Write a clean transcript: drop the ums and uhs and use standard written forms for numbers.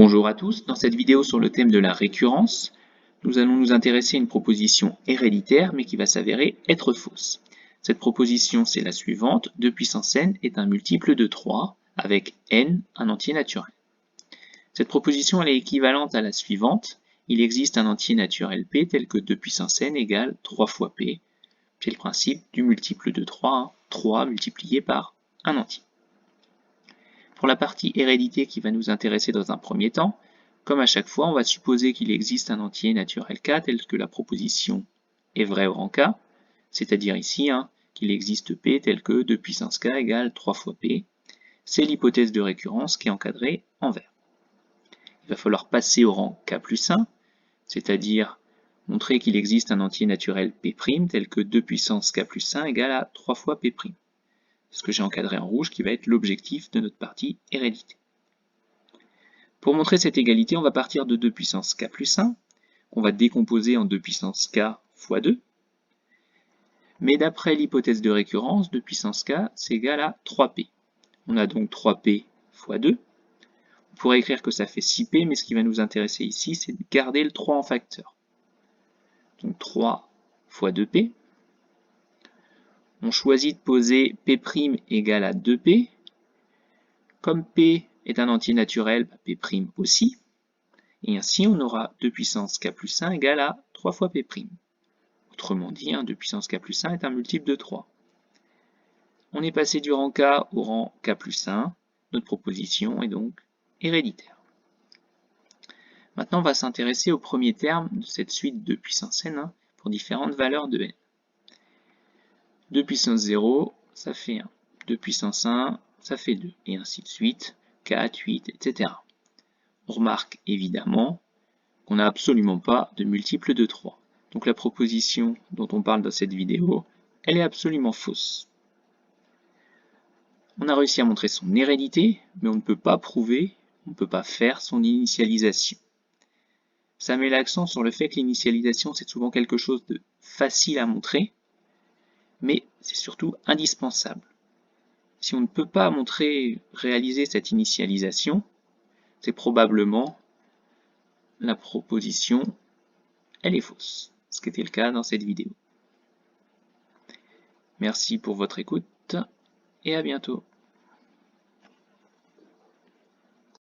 Bonjour à tous, dans cette vidéo sur le thème de la récurrence, nous allons nous intéresser à une proposition héréditaire mais qui va s'avérer être fausse. Cette proposition c'est la suivante, 2 puissance n est un multiple de 3 avec n un entier naturel. Cette proposition elle est équivalente à la suivante, il existe un entier naturel p tel que 2 puissance n égale 3 fois p. C'est le principe du multiple de 3, 3 multiplié par un entier. Pour la partie hérédité qui va nous intéresser dans un premier temps, comme à chaque fois, on va supposer qu'il existe un entier naturel k tel que la proposition est vraie au rang k, c'est-à-dire ici qu'il existe p tel que 2 puissance k égale 3 fois p. C'est l'hypothèse de récurrence qui est encadrée en vert. Il va falloir passer au rang k plus 1, c'est-à-dire montrer qu'il existe un entier naturel p' tel que 2 puissance k plus 1 égale à 3 fois p'. Ce que j'ai encadré en rouge qui va être l'objectif de notre partie hérédité. Pour montrer cette égalité, on va partir de 2 puissance k plus 1, qu'on va décomposer en 2 puissance k fois 2. Mais d'après l'hypothèse de récurrence, 2 puissance k, c'est égal à 3p. On a donc 3p fois 2. On pourrait écrire que ça fait 6p, mais ce qui va nous intéresser ici, c'est de garder le 3 en facteur. Donc 3 fois 2p. On choisit de poser p' égale à 2p. Comme p est un entier naturel, p' aussi. Et ainsi, on aura 2 puissance k plus 1 égale à 3 fois p'. Autrement dit, 2 puissance k plus 1 est un multiple de 3. On est passé du rang k au rang k plus 1. Notre proposition est donc héréditaire. Maintenant, on va s'intéresser au premier terme de cette suite de puissance n pour différentes valeurs de n. 2 puissance 0, ça fait 1. 2 puissance 1, ça fait 2. Et ainsi de suite, 4, 8, etc. On remarque évidemment qu'on n'a absolument pas de multiple de 3. Donc la proposition dont on parle dans cette vidéo, elle est absolument fausse. On a réussi à montrer son hérédité, mais on ne peut pas prouver, on ne peut pas faire son initialisation. Ça met l'accent sur le fait que l'initialisation, c'est souvent quelque chose de facile à montrer, mais c'est surtout indispensable. Si on ne peut pas réaliser cette initialisation, c'est probablement la proposition, elle est fausse, ce qui était le cas dans cette vidéo. Merci pour votre écoute et à bientôt.